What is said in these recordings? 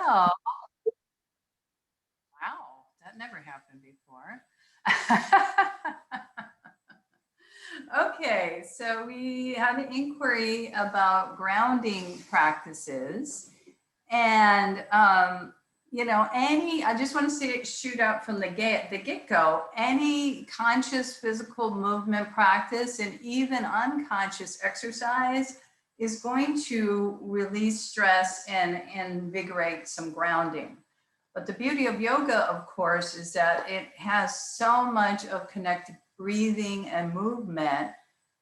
Oh, wow. That never happened before. Okay, so we had an inquiry about grounding practices. And, I just want to say, shoot out from the get-go, any conscious physical movement practice and even unconscious exercise is going to release stress and invigorate some grounding. But the beauty of yoga, of course, is that it has so much of connected breathing and movement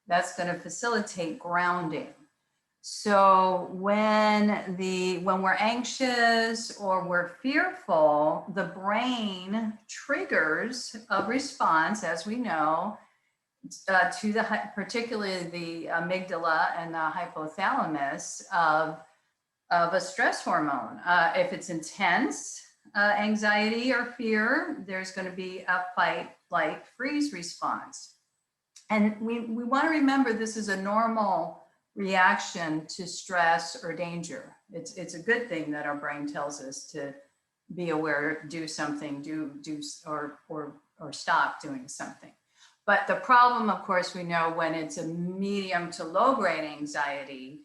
that's going to facilitate grounding. So when we're anxious or we're fearful, the brain triggers a response, as we know, to particularly the amygdala and the hypothalamus of a stress hormone. If it's intense anxiety or fear, there's going to be a fight, flight, freeze response. And we want to remember this is a normal reaction to stress or danger. It's a good thing that our brain tells us to be aware, do something, or stop doing something. But the problem, of course, we know when it's a medium to low grade anxiety,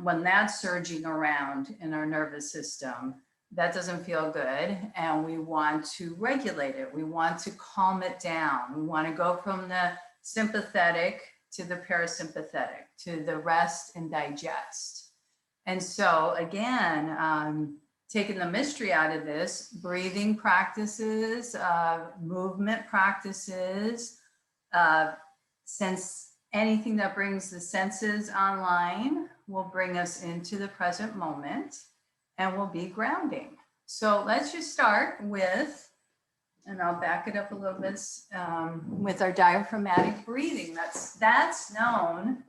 when that's surging around in our nervous system, that doesn't feel good, and we want to regulate it. We want to calm it down. We want to go from the sympathetic to the parasympathetic, to the rest and digest. And so again, taking the mystery out of this, breathing practices, movement practices, since anything that brings the senses online will bring us into the present moment and will be grounding. So let's just start with, and I'll back it up a little bit, with our diaphragmatic breathing. That's known,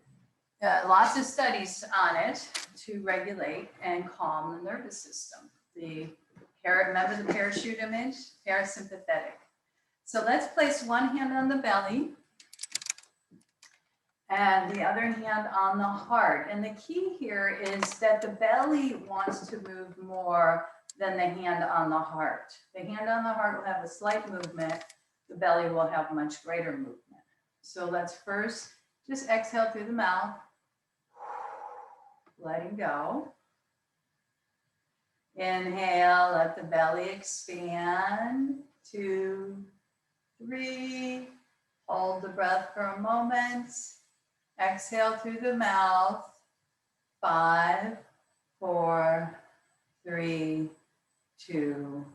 lots of studies on it to regulate and calm the nervous system. Remember the parachute image? Parasympathetic. So let's place one hand on the belly and the other hand on the heart. And the key here is that the belly wants to move more than the hand on the heart. The hand on the heart will have a slight movement. The belly will have much greater movement. So let's first just exhale through the mouth, letting go. Inhale, let the belly expand. 2, 3, hold the breath for a moment. Exhale through the mouth. 5, 4, 3, 2,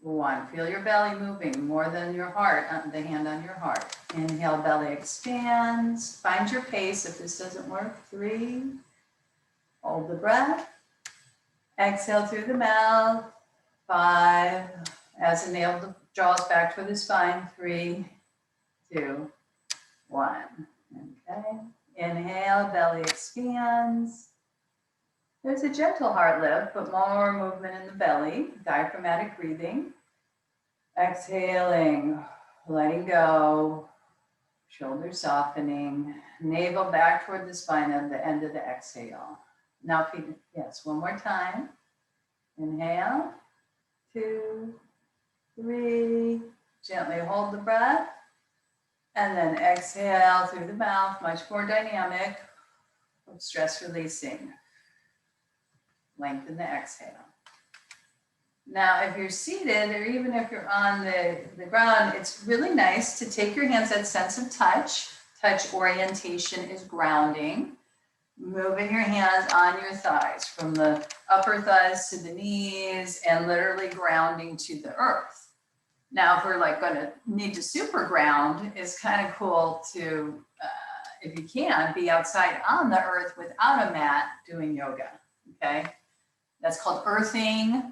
1. Feel your belly moving more than your heart, the hand on your heart. Inhale, belly expands. Find your pace if this doesn't work. 3, hold the breath. Exhale through the mouth. 5, as the navel draws back toward the spine. 3, 2, 1. Okay. Inhale, belly expands. There's a gentle heart lift, but more movement in the belly, diaphragmatic breathing. Exhaling, letting go, shoulders softening, navel back toward the spine at the end of the exhale. Now, one more time. Inhale, 2, 3, gently hold the breath. And then exhale through the mouth, much more dynamic, stress releasing. Lengthen the exhale. Now, if you're seated or even if you're on the ground, it's really nice to take your hands, that sense of touch. Touch orientation is grounding. Moving your hands on your thighs from the upper thighs to the knees and literally grounding to the earth. Now, if we're going to need to super ground, it's kind of cool to, if you can, be outside on the earth without a mat doing yoga, okay? That's called earthing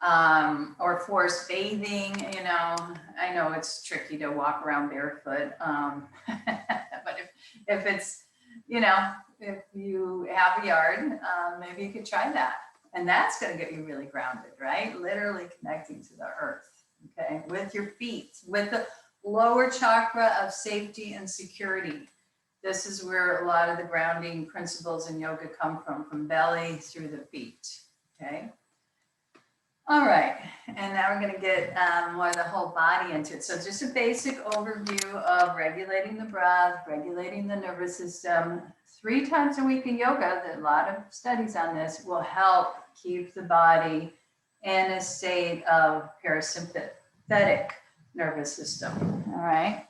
or forest bathing. I know it's tricky to walk around barefoot, but if it's, if you have a yard, maybe you could try that. And that's going to get you really grounded, right? Literally connecting to the earth. Okay, with your feet, with the lower chakra of safety and security. This is where a lot of the grounding principles in yoga come from belly through the feet, okay? All right, and now we're going to get more of the whole body into it. So just a basic overview of regulating the breath, regulating the nervous system. 3 times a week in yoga, there are a lot of studies on this, will help keep the body in a state of parasympathetic nervous system, all right?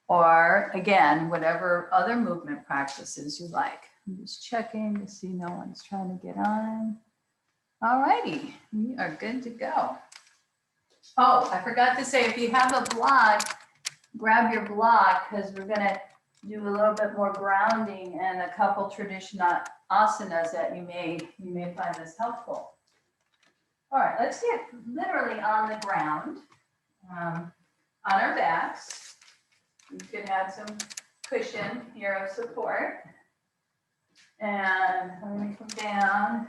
Or again, whatever other movement practices you like. I'm just checking to see no one's trying to get on. All righty, we are good to go. Oh, I forgot to say, if you have a block, grab your block, because we're gonna do a little bit more grounding and a couple traditional asanas that you may find this helpful. All right, let's get literally on the ground, on our backs. You can add some cushion here of support. And I'm gonna come down.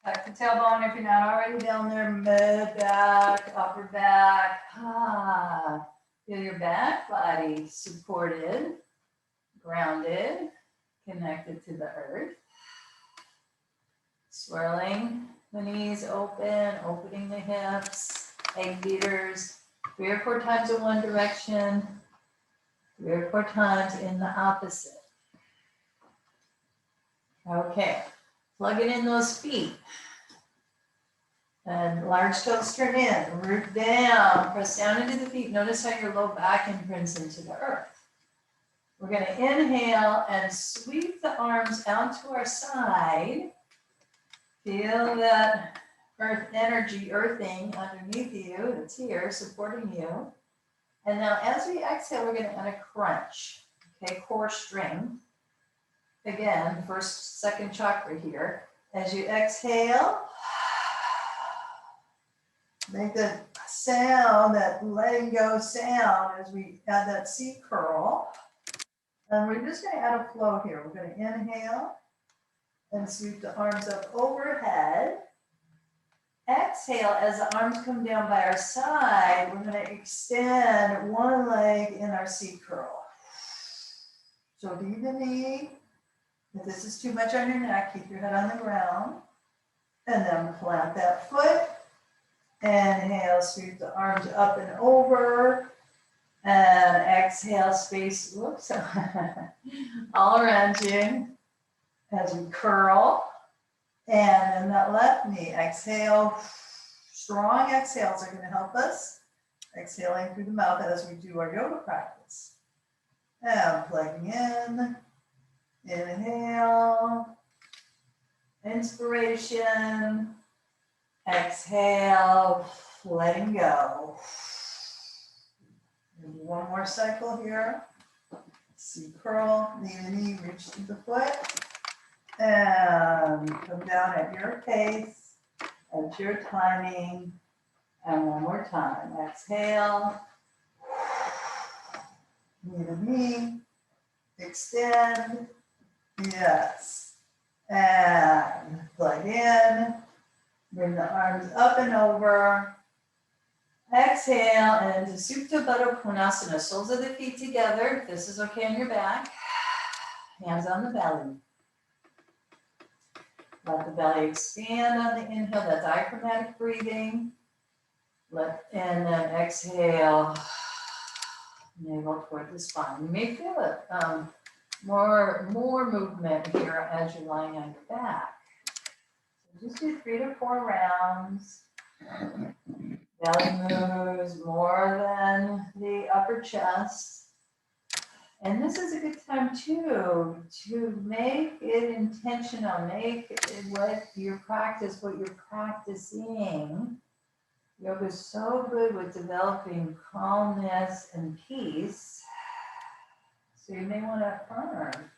Tuck the tailbone if you're not already down there, mid back, upper back. Feel your back body supported, grounded, connected to the earth. Swirling the knees open, opening the hips, egg beaters, 3 or 4 times in one direction, 3 or 4 times in the opposite. Okay. Plugging in those feet. And large toes turn in, root down, press down into the feet. Notice how your low back imprints into the earth. We're going to inhale and sweep the arms out to our side. Feel that earth energy, earthing underneath you, that's here, supporting you. And now as we exhale, we're going to add a crunch. Okay, core strength. Again, first, second chakra here. As you exhale, make that sound, that letting go sound as we add that C curl. And we're just going to add a flow here. We're going to inhale and sweep the arms up overhead. Exhale, as the arms come down by our side, we're going to extend one leg in our C curl. So bend the knee. If this is too much on your neck, keep your head on the ground. And then plant that foot. Inhale, sweep the arms up and over. And exhale, space, whoops, all around you as we curl. And then that left knee, exhale. Strong exhales are going to help us. Exhaling through the mouth as we do our yoga practice. And plugging in. Inhale, inspiration, exhale, letting go. Maybe one more cycle here. C curl, knee to knee, reach to the foot, and come down at your pace, at your timing, and one more time. Exhale, knee to knee, extend. Yes. And plug in. Bring the arms up and over. Exhale and into Supta Baddha Konasana. Soles of the feet together. If this is okay on your back. Hands on the belly. Let the belly expand on the inhale. That's diaphragmatic breathing. And then exhale. Navel toward the spine. You may feel it. More movement here as you're lying on your back. So just do 3 to 4 rounds. Belly moves more than the upper chest. And this is a good time too to make it intentional. Make it what your practice, what you're practicing. Yoga is so good with developing calmness and peace. So you may want to affirm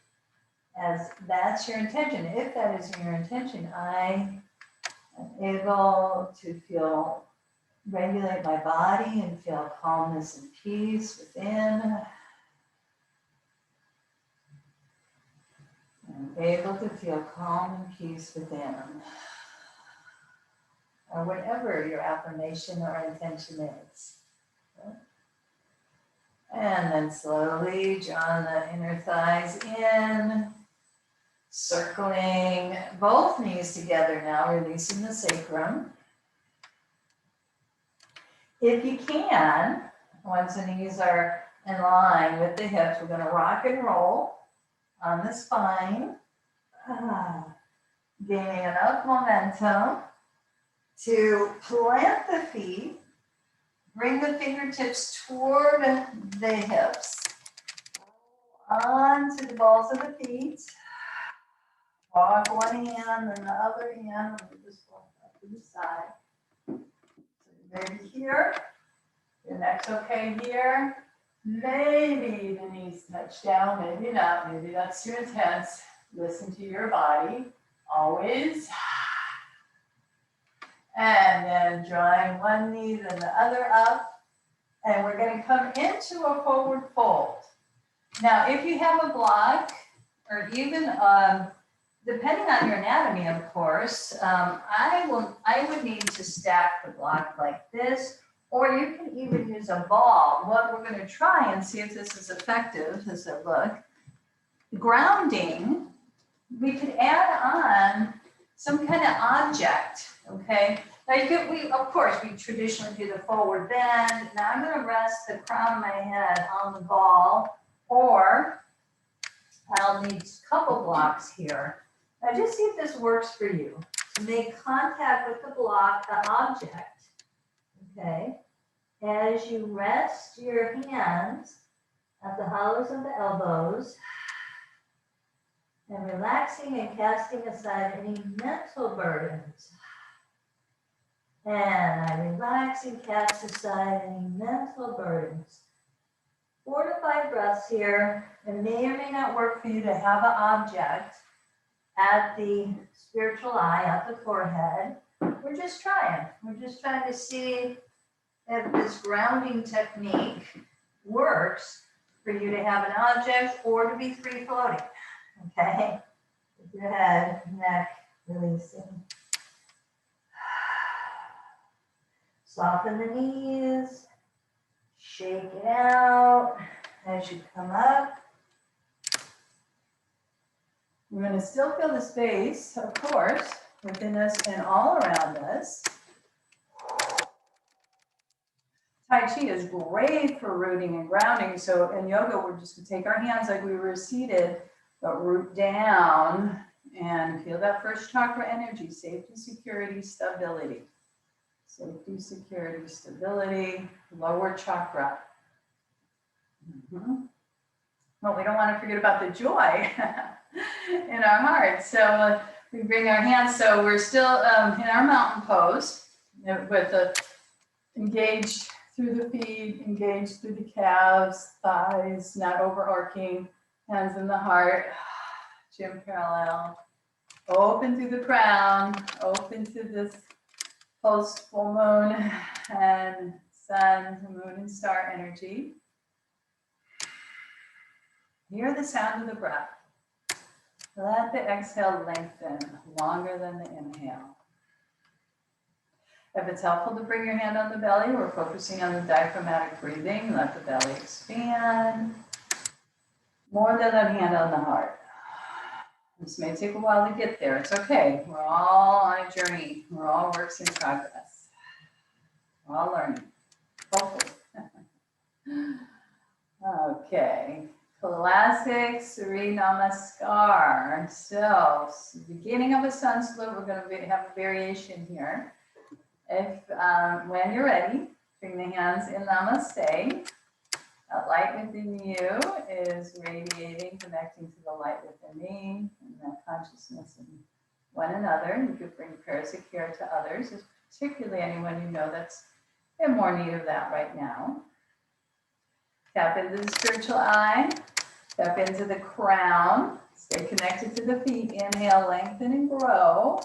as that's your intention. If that is your intention, I am able to regulate my body and feel calmness and peace within. I'm able to feel calm and peace within. Or whatever your affirmation or intention is. And then slowly draw the inner thighs in. Circling both knees together now, releasing the sacrum. If you can, once the knees are in line with the hips, we're going to rock and roll on the spine, gaining enough momentum to plant the feet, bring the fingertips toward the hips, onto the balls of the feet. Walk one hand and the other hand, let me just walk up to the side. So maybe here, your neck's okay here. Maybe the knees touch down, maybe not, maybe that's too intense. Listen to your body, always. And then drawing one knee, then the other up. And we're going to come into a forward fold. Now, if you have a block, or even depending on your anatomy, of course, I would need to stack the block like this, or you can even use a ball. What we're going to try and see if this is effective as a look. Grounding, we could add on some kind of object, okay? Like of course, we traditionally do the forward bend. Now I'm going to rest the crown of my head on the ball, or I'll need a couple blocks here. Now just see if this works for you. Make contact with the block, the object, okay? As you rest your hands at the hollows of the elbows, and relaxing and casting aside any mental burdens. And I relax and cast aside any mental burdens. 4 to 5 breaths here. It may or may not work for you to have an object at the spiritual eye, at the forehead. We're just trying. We're just trying to see if this grounding technique works for you to have an object or to be free floating. Okay? With your head, neck releasing. Soften the knees. Shake it out as you come up. We're going to still feel the space, of course, within us and all around us. Tai Chi is great for rooting and grounding. So in yoga, we're just going to take our hands like we were seated, but root down and feel that first chakra energy, safety, security, stability. Safety, security, stability, lower chakra. Well, we don't want to forget about the joy in our hearts. So we bring our hands, so we're still in our mountain pose with the engaged through the feet, engaged through the calves, thighs, not overarching, hands in the heart, chin parallel. Open through the crown, open to this post full moon and sun, moon and star energy. Hear the sound of the breath. Let the exhale lengthen longer than the inhale. If it's helpful to bring your hand on the belly, we're focusing on the diaphragmatic breathing. Let the belly expand. More than a hand on the heart. This may take a while to get there. It's okay. We're all on a journey. We're all works in progress. We're all learning. Hopefully. Okay. Classic Surya Namaskar. So, beginning of a sun salute, we're going to have a variation here. If when you're ready, bring the hands in Namaste. That light within you is radiating, connecting to the light within me, and that consciousness in one another. You could bring parasic care to others, particularly anyone you know that's in more need of that right now. Tap into the spiritual eye, tap into the crown, stay connected to the feet. Inhale, lengthen and grow.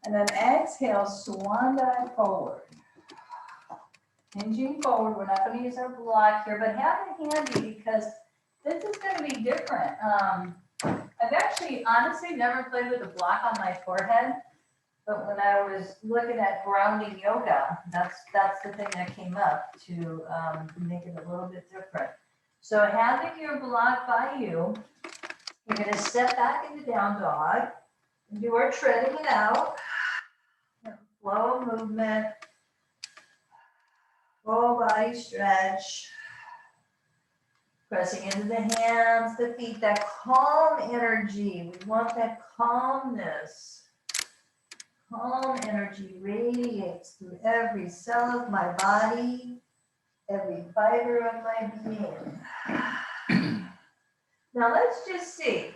And then exhale, swan dive forward. Hinging forward, we're not going to use our block here, but have it handy because this is going to be different. I've actually honestly never played with a block on my forehead, but when I was looking at grounding yoga, that's the thing that came up to make it a little bit different. So having your block by you, We're going to step back into down dog and do our treading it out. Flow of movement. Full body stretch. Pressing into the hands, the feet, that calm energy. We want that calmness. Calm energy radiates through every cell of my body, every fiber of my being. Now let's just see.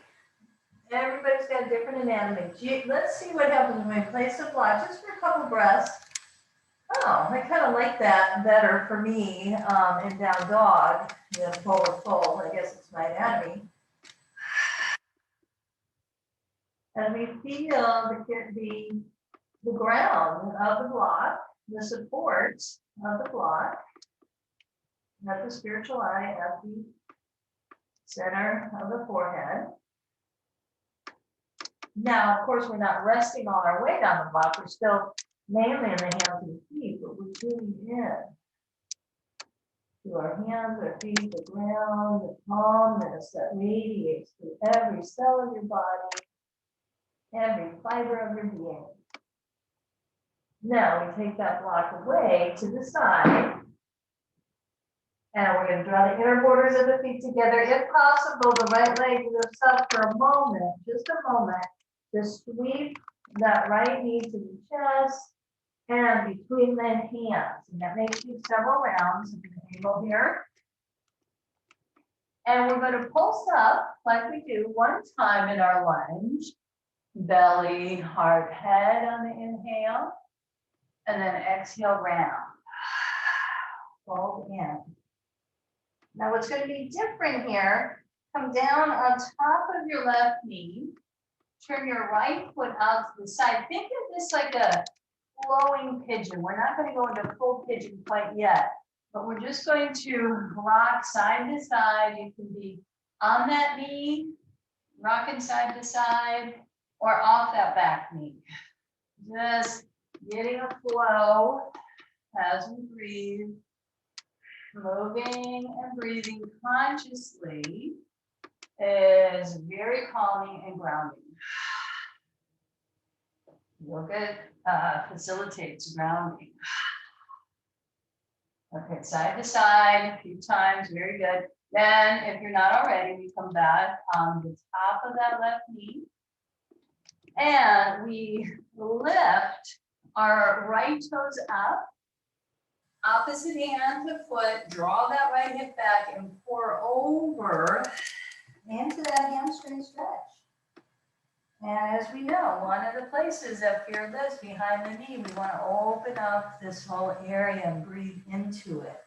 Everybody's got a different anatomy. Let's see what happens when we place a block just for a couple breaths. Oh, I kind of like that better for me in down dog than forward fold. I guess it's my anatomy. And we feel the ground of the block, the support of the block, at the spiritual eye, at the center of the forehead. Now, of course, we're not resting all our weight on the block. We're still mainly in the hands and feet, but we're tuning in to our hands, our feet, the ground, the calmness that radiates through every cell of your body, every fiber of your being. Now we take that block away to the side, and we're going to draw the inner borders of the feet together. If possible, the right leg lifts up for a moment, just a moment. Just sweep that right knee to the chest and between the hands. And that makes you several rounds of the angle here. And we're going to pulse up like we do one time in our lunge. Belly, heart, head on the inhale. And then exhale round. Fold in. Now what's going to be different here, come down on top of your left knee. Turn your right foot out to the side. Think of this like a flowing pigeon. We're not going to go into full pigeon quite yet, but we're just going to rock side to side. You can be on that knee, rocking side to side, or off that back knee. Just getting a flow as we breathe, moving and breathing consciously is very calming and grounding. Yoga facilitates grounding. Okay, side to side, a few times, very good. Then, if you're not already, we come back on the top of that left knee. And we lift our right toes up. Opposite hand to foot, draw that right hip back and pour over into that hamstring stretch. And as we know, one of the places that fear lives behind the knee, we want to open up this whole area and breathe into it.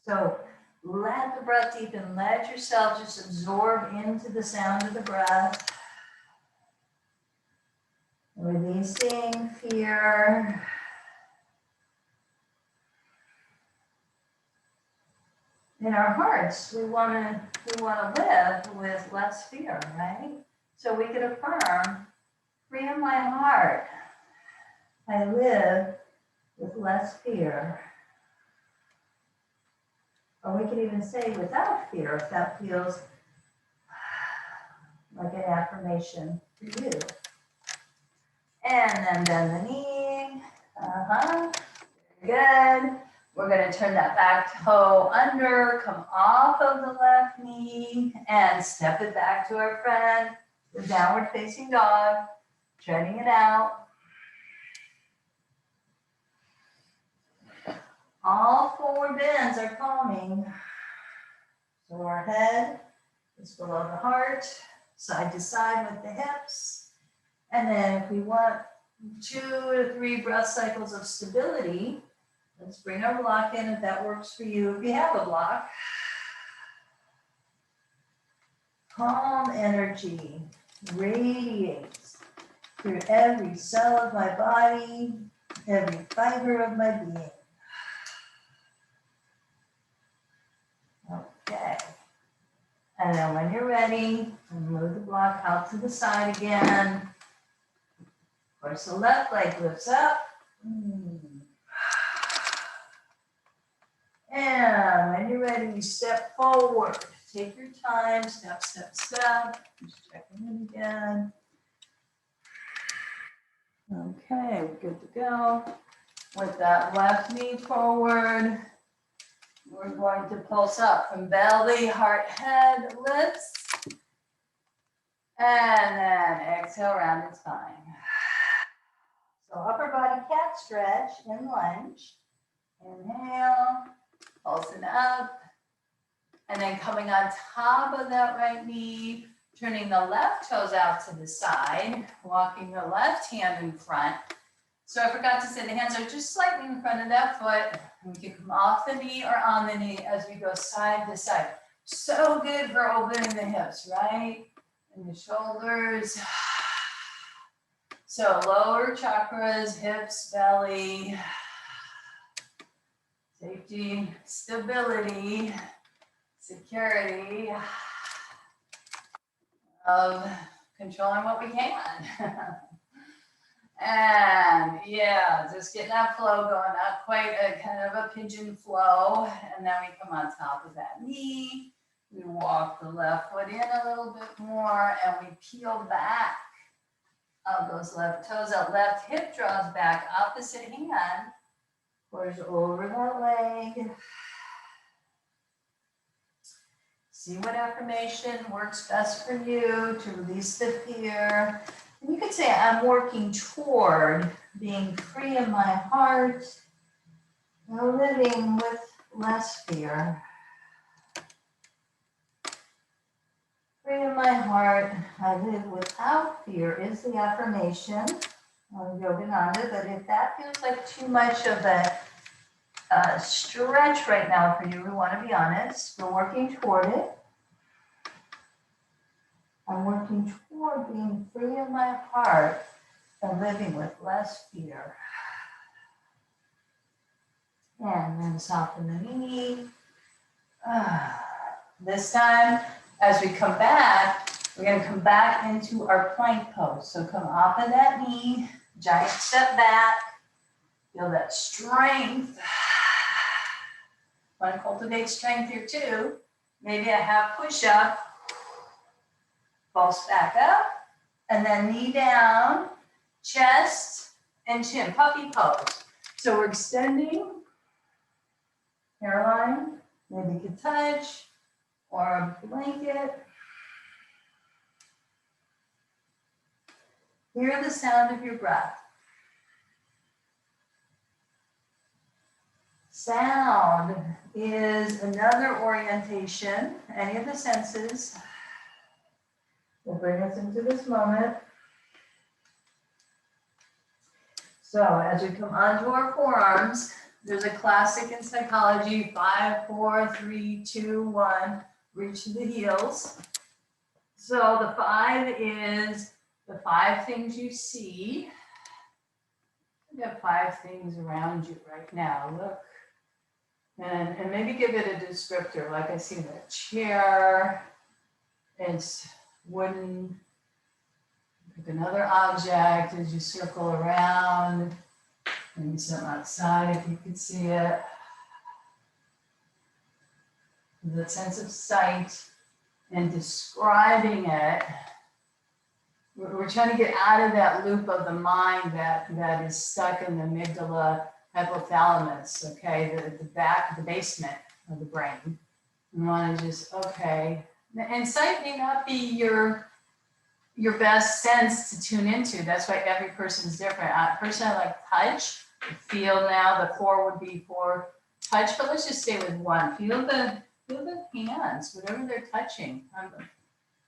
So let the breath deepen, let yourself just absorb into the sound of the breath. Releasing fear. In our hearts, we want to live with less fear, right? So we could affirm, free in my heart, I live with less fear. Or we could even say without fear, if that feels like an affirmation for you. And then bend the knee. Very good. We're going to turn that back toe under, come off of the left knee, and step it back to our friend, the downward facing dog, treading it out. All forward bends are calming. So our head is below the heart, side to side with the hips. And then if we want 2 to 3 breath cycles of stability, let's bring our block in if that works for you. If you have a block, calm energy radiates through every cell of my body, every fiber of my being. Okay. And then when you're ready, move the block out to the side again. Of course, the left leg lifts up. And when you're ready, you step forward. Take your time, step, step, step. Just checking in again. Okay, we're good to go. With that left knee forward, we're going to pulse up from belly, heart, head, lifts. And then exhale, rounded spine. So upper body cat stretch and lunge. Inhale, pulsing up. And then coming on top of that right knee, turning the left toes out to the side, walking the left hand in front. So I forgot to say the hands are just slightly in front of that foot. We can come off the knee or on the knee as we go side to side. So good for opening the hips, right? And the shoulders. So lower chakras, hips, belly, safety, stability, security of controlling what we can. And yeah, just getting that flow going, not quite a kind of a pigeon flow. And then we come on top of that knee. We walk the left foot in a little bit more and we peel back of those left toes. That left hip draws back, opposite hand pours over that leg. See what affirmation works best for you to release the fear. And you could say, I'm working toward being free in my heart, living with less fear. Free in my heart, I live without fear is the affirmation on Yogananda. But if that feels like too much of a stretch right now for you, we want to be honest, we're working toward it. I'm working toward being free in my heart and living with less fear. And then soften the knee. This time, as we come back, we're going to come back into our plank pose. So come off of that knee, giant step back, feel that strength. Want to cultivate strength here too. Maybe a half push up, pulse back up, and then knee down, chest and chin, puppy pose. So we're extending hairline, maybe you could touch, or a blanket. Hear the sound of your breath. Sound is another orientation, any of the senses will bring us into this moment. So as we come onto our forearms, there's a classic in psychology, 5, 4, 3, 2, 1, reach to the heels. So the 5 is the 5 things you see. You have 5 things around you right now. Look. And maybe give it a descriptor, like I see that chair, it's wooden. Pick another object as you circle around. Maybe some outside if you could see it. The sense of sight and describing it. We're trying to get out of that loop of the mind that is stuck in the amygdala hypothalamus, okay, the back, the basement of the brain. You want to just, okay. And sight may not be your best sense to tune into. That's why every person's different. Personally, I like touch. Feel now, the 4 would be for touch, but let's just stay with 1. Feel the hands, whatever they're touching. I'm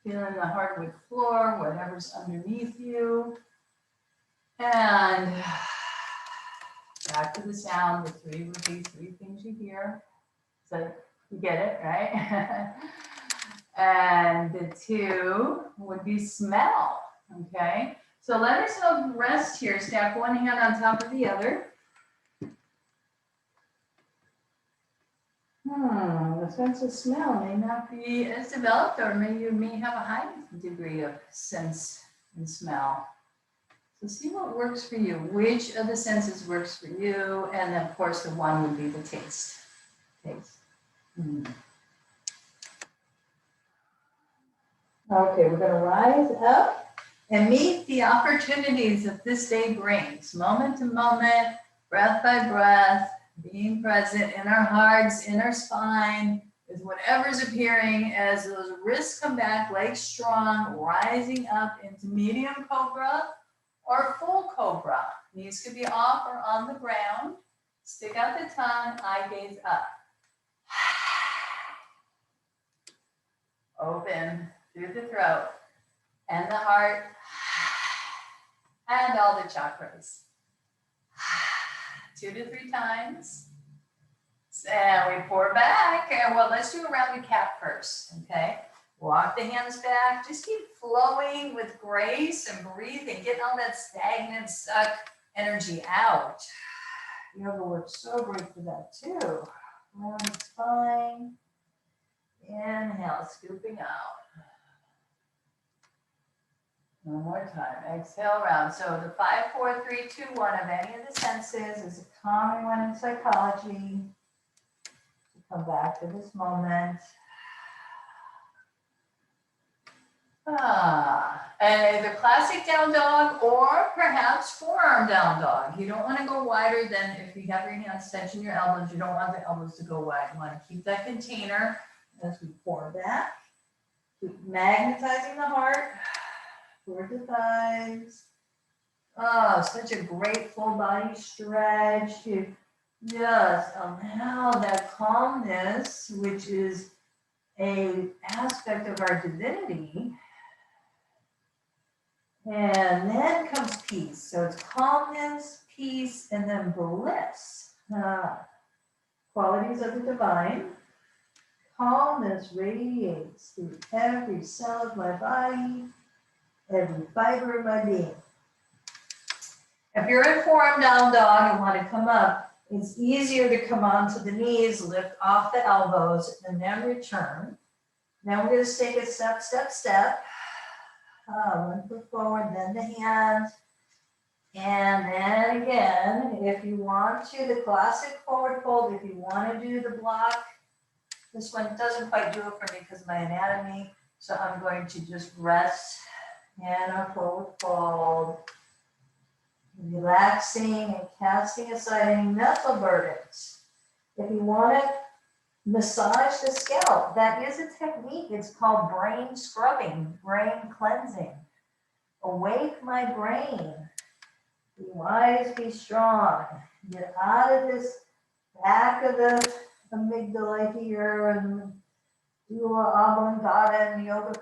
feeling the hardwood floor, whatever's underneath you. And back to the sound. The 3 would be 3 things you hear. So you get it, right? And the 2 would be smell, okay? So let ourselves rest here. Stack one hand on top of the other. The sense of smell may not be as developed, or maybe you may have a high degree of sense and smell. So see what works for you. Which of the senses works for you? And then, of course, the 1 would be the taste. Taste. Okay, we're gonna rise up and meet the opportunities that this day brings, moment to moment, breath by breath, being present in our hearts, in our spine, with whatever's appearing as those wrists come back, legs strong, rising up into medium cobra or full cobra. Knees could be off or on the ground. Stick out the tongue, eye gaze up. Open through the throat and the heart and all the chakras. 2 to 3 times. And we pour back. And well, let's do a rounded cat first, okay? Walk the hands back. Just keep flowing with grace and breathing, getting all that stagnant, stuck energy out. Yoga works so great for that too. Round spine. Inhale, scooping out. One more time. Exhale, round. So the 5, 4, 3, 2, 1 of any of the senses is a Common one in psychology. Come back to this moment. And either classic down dog or perhaps forearm down dog. You don't want to go wider than if you have your hands touching your elbows. You don't want the elbows to go wide. You want to keep that container As we pour back, keep magnetizing the heart toward the thighs. Oh, such a great full body stretch to just allow that calmness, which is an aspect of our divinity. And then comes peace. So it's calmness, peace, and then bliss. Qualities of the divine. Calmness radiates through every cell of my body, every fiber of my being. If you're in forearm down dog and want to come up, it's easier to come onto the knees, lift off the elbows, and then return. Then we're going to take a step, step, step. 1 foot forward, then the hands. And then again, if you want to, the classic forward fold, if you want to do the block, this one doesn't quite do it for me because of my anatomy. So I'm going to just rest in a forward fold, relaxing and casting aside any mental burdens. If you want to massage the scalp, that is a technique. It's called brain scrubbing, brain cleansing. Awake my brain. Be wise, be strong. Get out of this back of the amygdala here and medulla oblongata and yoga,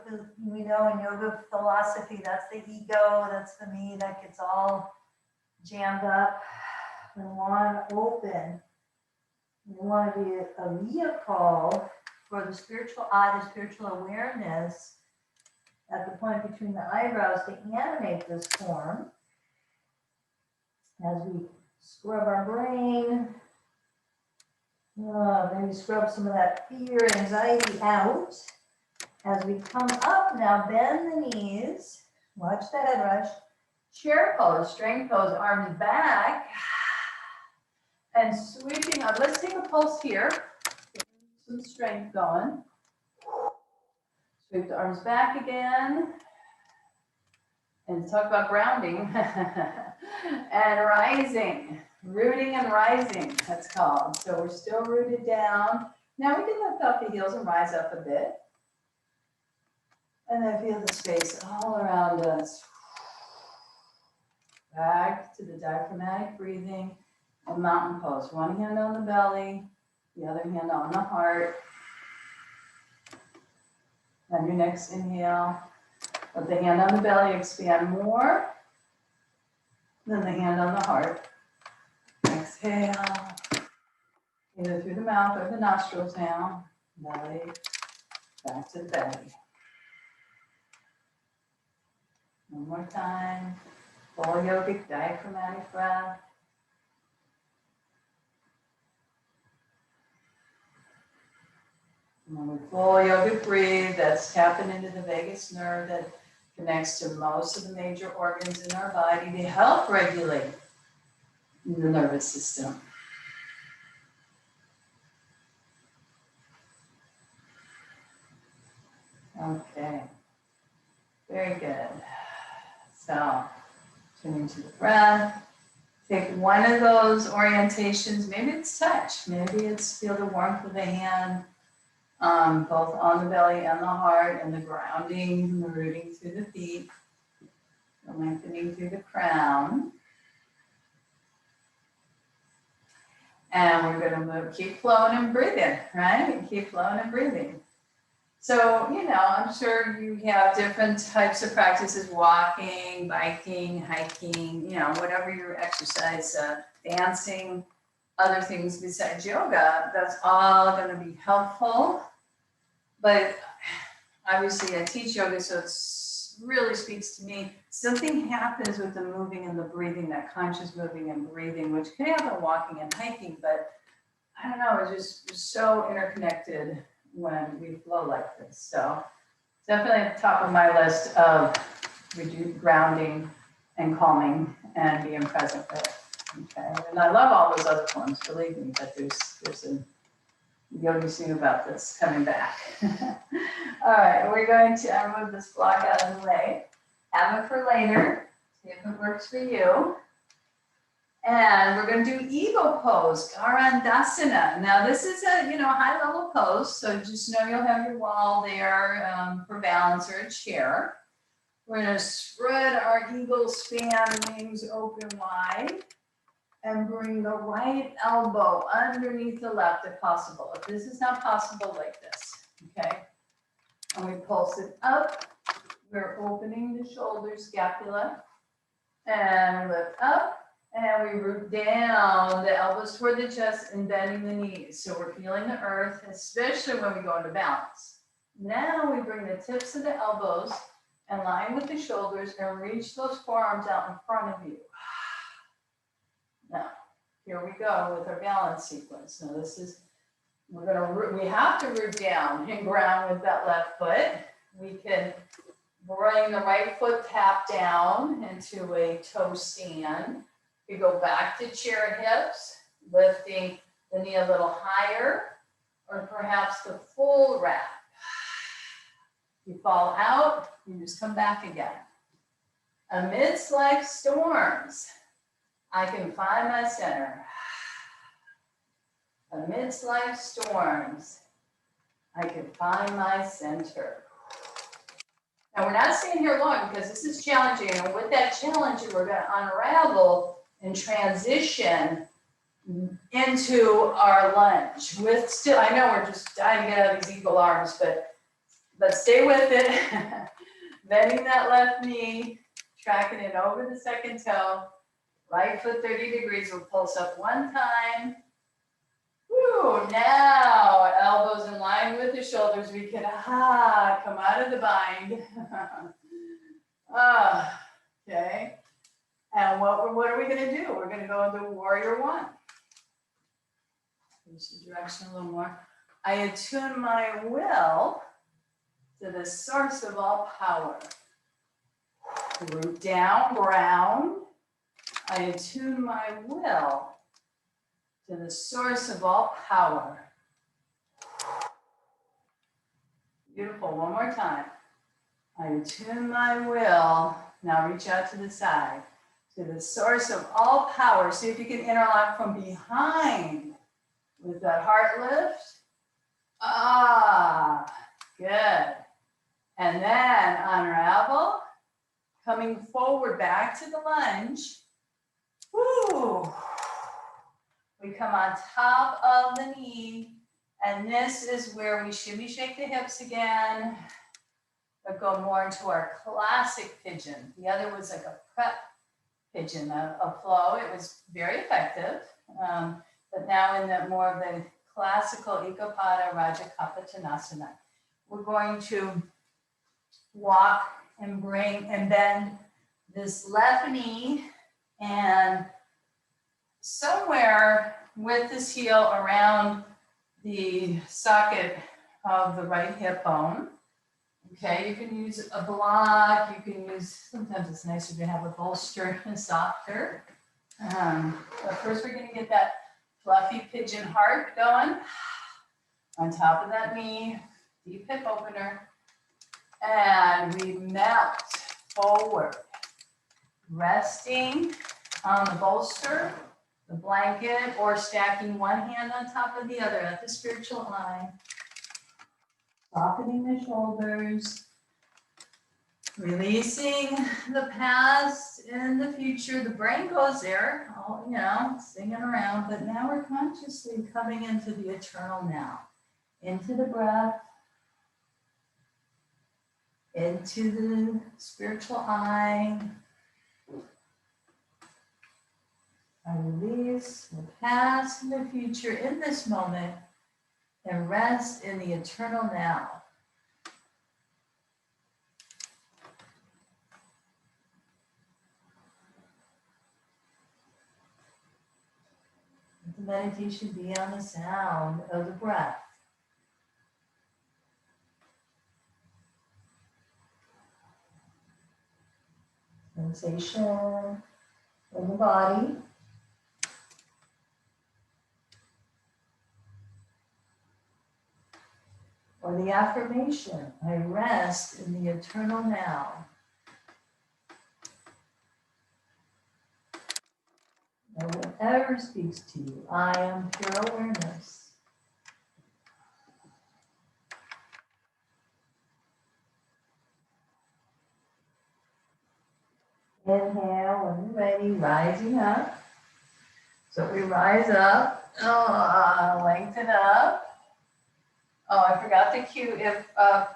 in yoga philosophy. That's the ego, that's the me that gets all jammed up. We want to open. We want to be a vehicle for the spiritual eye, the spiritual awareness at the point between the eyebrows to animate this form. As we scrub our brain, maybe scrub some of that fear, anxiety out. As we come up now, bend the knees, watch the head rush, chair pose, strength pose, arms back, and sweeping up. Let's take a pulse here, get some strength going. Sweep the arms back again. And talk about grounding and rising, rooting and rising, that's called. So we're still rooted down. Now we can lift off the heels and rise up a bit. And then feel the space all around us. Back to the diaphragmatic breathing and mountain pose. One hand on the belly, the other hand on the heart. On your next inhale, let the hand on the belly expand more than the hand on the heart. Exhale, either through the mouth or the nostrils now. Belly, back to the belly. One more time. Full yogic diaphragmatic breath. And when we full yogic breathe, that's tapping into the vagus nerve that connects to most of the major organs in our body to help regulate the nervous system. Okay, very good. So, tuning to the breath. Take one of those orientations, maybe it's touch, maybe it's feel the warmth of the hand, both on the belly and the heart, and the grounding, and the rooting through the feet, the lengthening through the crown. And we're gonna keep flowing and breathing, right? Keep flowing and breathing. So, I'm sure you have different types of practices, walking, biking, hiking, whatever your exercise, dancing, other things besides yoga, that's all going to be helpful. But obviously I teach yoga, so it really speaks to me. Something happens with the moving and the breathing, that conscious moving and breathing, which can happen walking and hiking, but I don't know, it's just so interconnected when we flow like this. So definitely at the top of my list of grounding and calming and being present with. Okay, and I love all those other forms, believe me, but there's a yogi sing about this coming back. All right, we're going to move this block out of the way. Have it for later, see if it works for you. And we're going to do eagle pose, Garandasana. Now this is a high level pose, so just know you'll have your wall there for balance or a chair. We're going to spread our eagle span wings open wide and bring the right elbow underneath the left if possible. If this is not possible, like this, okay? And we pulse it up. We're opening the shoulder scapula and lift up. And we root down, the elbows toward the chest and bending the knees. So we're feeling the earth, especially when we go into balance. Now we bring the tips of the elbows in line with the shoulders and reach those forearms out in front of you. Now, here we go with our balance sequence. Now we have to root down and ground with that left foot. We can bring the right foot tap down into a toe stand. We go back to chair and hips, lifting the knee a little higher, or perhaps the full wrap. You fall out, you just come back again. Amidst life's storms, I can find my center. Amidst life's storms, I can find my center. Now we're not staying here long because this is challenging, and with that challenge, we're going to unravel and transition into our lunge. I know we're just dying to get out of these eagle arms, but stay with it. Bending that left knee, tracking it over the second toe. Right foot 30 degrees. We'll pulse up one time. Woo, now elbows in line with the shoulders. We can come out of the bind. Okay. And what are we going to do? We're going to go into warrior one. Change the direction a little more. I attune my will to the source of all power. Root down, ground. I attune my will to the source of all power. Beautiful, one more time. I attune my will, now reach out to the side, to the source of all power. See if you can interlock from behind with that heart lift. Good. And then unravel, coming forward back to the lunge. Woo. We come on top of the knee, and this is where we shimmy shake the hips again, but go more into our classic pigeon. The other was like a prep pigeon, a flow. It was very effective, but now in the more of the classical Ekapada Rajakapattanasana. We're going to walk and bend this left knee and somewhere with this heel around the socket of the right hip bone. Okay, you can use a block, you can use, sometimes it's nicer to have a bolster and softer. But first we're gonna get that fluffy pigeon heart going. On top of that knee, deep hip opener. And we melt forward, resting on the bolster, the blanket, or stacking one hand on top of the other at the spiritual eye. Softening the shoulders, releasing the past and the future. The brain goes there, all, you know, singing around, but now we're consciously coming into the eternal now, into the breath, into the spiritual eye. I release the past and the future in this moment and rest in the eternal now. Let the meditation be on the sound of the breath. Sensation in the body. Or the affirmation, I rest in the eternal now. And whatever speaks to you, I am pure awareness. Inhale when you're ready, rising up. So we rise up, lengthen up. Oh, I forgot the cue. If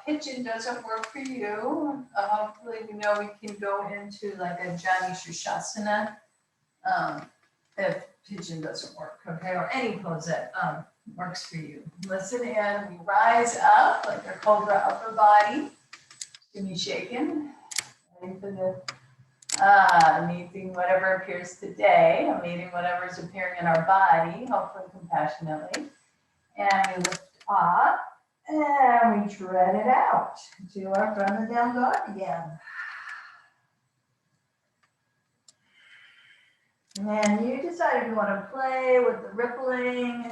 pigeon doesn't work for you, hopefully we know we can go into like a Jani Shirshasana. If pigeon doesn't work, okay, or any pose that works for you. Listen in, we rise up like a cobra upper body. Can you shaking? Ready for the meeting whatever appears today, meeting whatever is appearing in our body, hopefully compassionately. And we lift up and we tread it out to our from the down dog again. And you decide if you want to play with the rippling,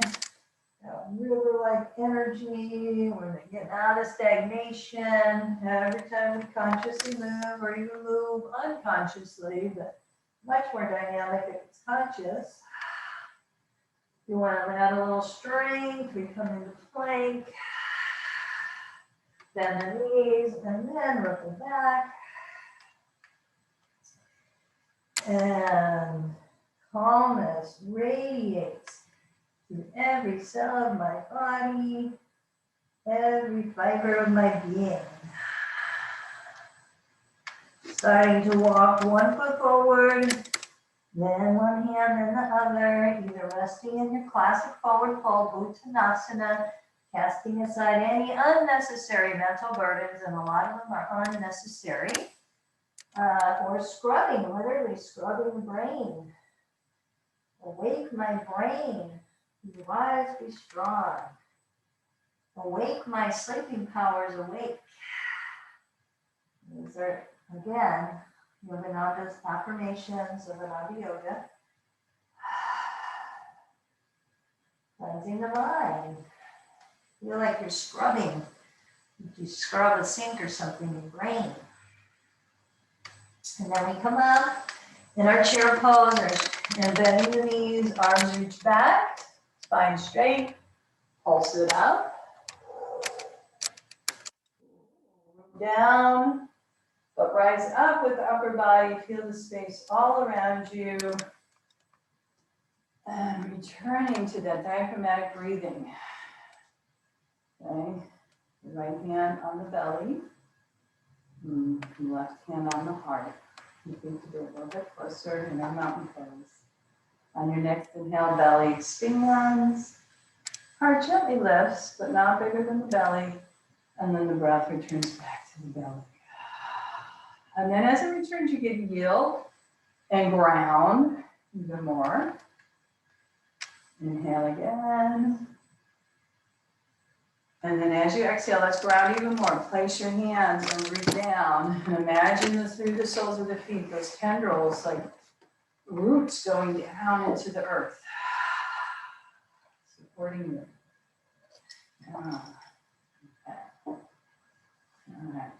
river-like energy, we're getting out of stagnation. Every time we consciously move or even move unconsciously, but much more dynamic if it's conscious. You want to add a little strength, we come into plank, bend the knees, and then ripple back. And calmness radiates through every cell of my body, every fiber of my being. Starting to walk one foot forward, then one hand, then the other, either resting in your classic forward fold, Uttanasana, casting aside any unnecessary mental burdens, and a lot of them are unnecessary, or scrubbing, literally scrubbing the brain. Awake my brain, your eyes be strong. Awake my sleeping powers, awake. These are, again, Yogananda's affirmations of Ananda Yoga. Cleansing the mind. Feel like you're scrubbing. You scrub a sink or something in your brain. And then we come up in our chair pose, and bending the knees, arms reach back, spine straight, pulse it up. Down, but rise up with the upper body, feel the space all around you. And returning to that diaphragmatic breathing. Okay, the right hand on the belly, the left hand on the heart. You need to be a little bit closer in our mountain pose. On your next inhale, belly expands. Heart gently lifts, but not bigger than the belly. And then the breath returns back to the belly. And then as it returns, you get yield and ground even more. Inhale again. And then as you exhale, let's ground even more. Place your hands and root down. And imagine this through the soles of the feet, those tendrils, like roots going down into the earth. Supporting you. Okay. All right.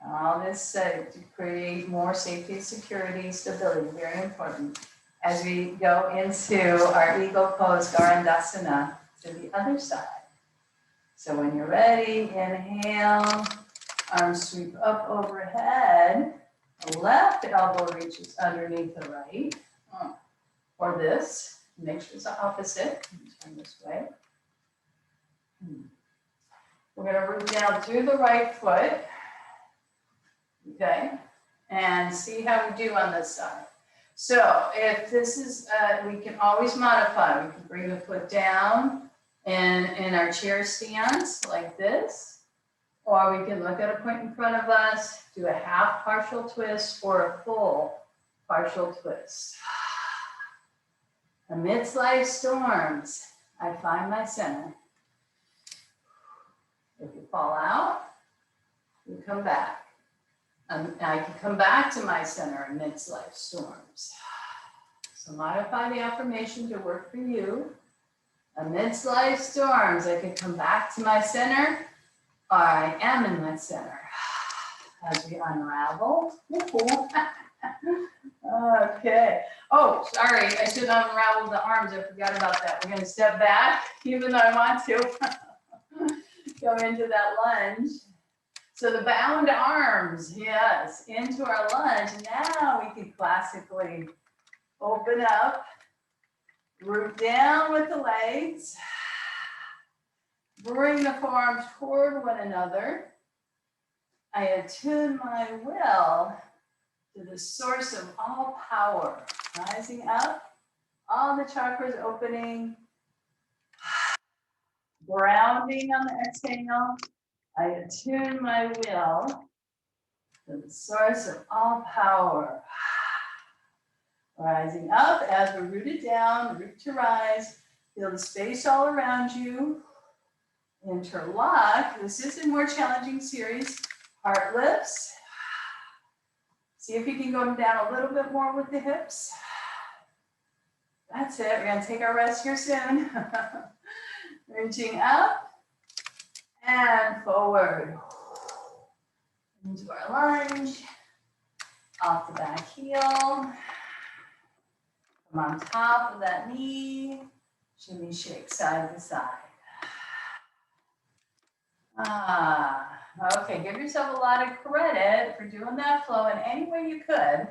All this to create more safety, security, stability, very important. As we go into our eagle pose, Garandasana, to the other side. So when you're ready, inhale, arms sweep up overhead. The left elbow reaches underneath the right. Or this, make sure it's the opposite. Turn this way. We're going to root down through the right foot. Okay, and see how we do on this side. So if this is, we can always modify. We can bring the foot down in our chair stance like this, or we can look at a point in front of us, do a half partial twist or a full partial twist. Amidst life's storms, I find my center. If you fall out, you come back. I can come back to my center amidst life's storms. So modify the affirmation to work for you. Amidst life's storms, I can come back to my center, or I am in my center. As we unravel. Okay. Oh, sorry, I should unravel the arms. I forgot about that. We're going to step back, even though I want to. Go into that lunge. So the bound arms, yes, into our lunge. Now we can classically open up, root down with the legs, bring the forearms toward one another. I attune my will to the source of all power, rising up, all the chakras opening, grounding on the exhale. I attune my will to the source of all power. Rising up as we're rooted down, root to rise. Feel the space all around you. Interlock. This is a more challenging series. Heart lifts. See if you can go down a little bit more with the hips. That's it. We're going to take our rest here soon. Reaching up and forward. Into our lunge. Off the back heel. Come on top of that knee. Shimmy shake side to side. Okay, give yourself a lot of credit for doing that flow in any way you could.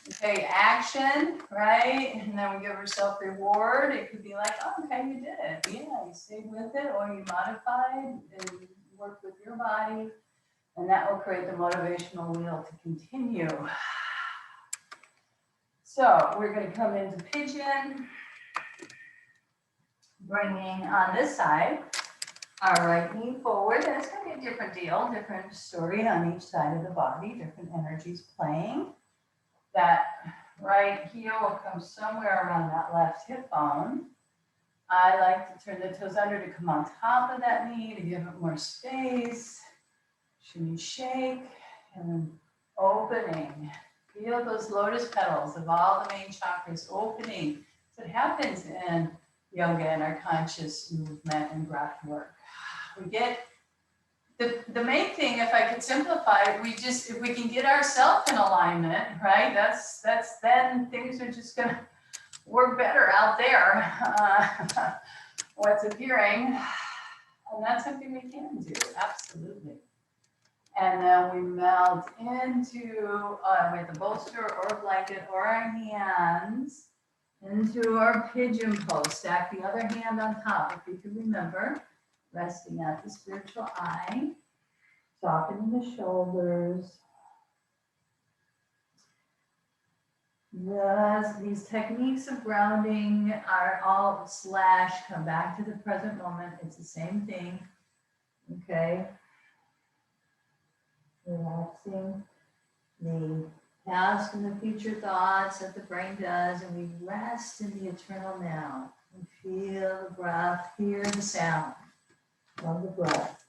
Okay, action, right? And then we give ourselves reward. It could be like, oh, okay, you did it. Yeah, you stayed with it, or you modified and worked with your body. And that will create the motivational wheel to continue. So we're going to come into pigeon, bringing on this side our right knee forward. And it's going to be a different deal, different story on each side of the body, different energies playing. That right heel will come somewhere around that left hip bone. I like to turn the toes under to come on top of that knee to give it more space. Shimmy shake and then opening. Feel those lotus petals of all the main chakras opening. So it happens in yoga and our conscious movement and breath work. We get the main thing, if I could simplify it, if we can get ourselves in alignment, right? That's then things are just gonna work better out there. What's appearing, and that's something we can do, absolutely. And then we melt into, with a bolster or a blanket or our hands, into our pigeon pose. Stack the other hand on top, if you can remember, resting at the spiritual eye, softening the shoulders. Yes, these techniques of grounding are all / come back to the present moment. It's the same thing, okay? Relaxing the past and the future thoughts that the brain does, and we rest in the eternal now. We feel the breath, hear the sound of the breath.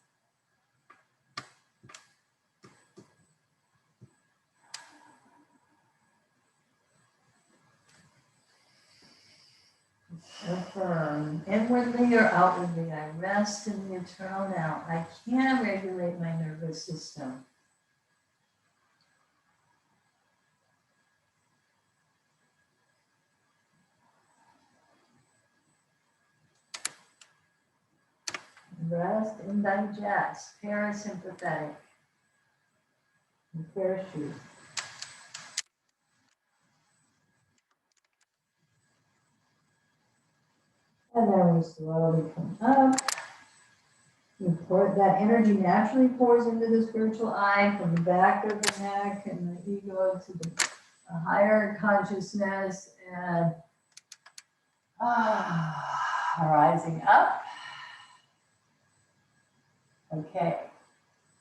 Affirm, inwardly or outwardly, I rest in the eternal now. I can regulate my nervous system. rest and digest. Parasympathetic. And parachute. And then we slowly come up. You pour, that energy naturally pours into the spiritual eye from the back of the neck and the ego to the higher consciousness, and rising up. Okay.